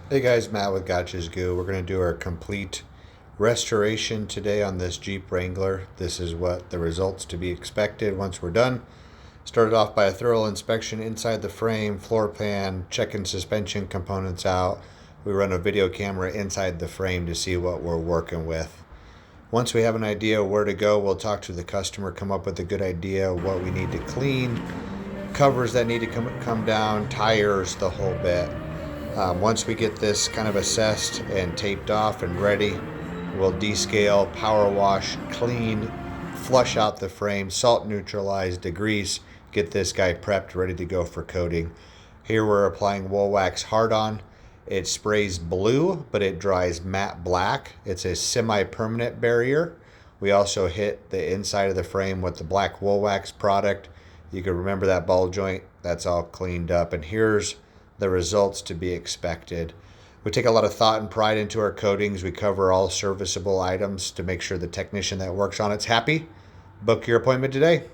Hey guys, Matt with Gottsch's Goo. We're going to do our complete restoration today on this Jeep Wrangler. This is what the results to be expected once we're done. Started off by a thorough inspection inside the frame, floor pan, checking suspension components out. We run a video camera inside the frame to see what we're working with. Once we have an idea where to go, we'll talk to the customer, come up with a good idea of what we need to clean, covers that need to come down, tires, the whole bit. Once we get this kind of assessed and taped off and ready, we'll descale, power wash, clean, flush out the frame, salt neutralize, degrease, get this guy prepped, ready to go for coating. Here we're applying wool wax hard on. It sprays blue, but it dries matte black. It's a semi-permanent barrier. We also hit the inside of the frame with the black wool wax product. You can remember that ball joint, that's all cleaned up. And here's the results to be expected. We take a lot of thought and pride into our coatings. We cover all serviceable items to make sure the technician that works on it's happy. Book your appointment today.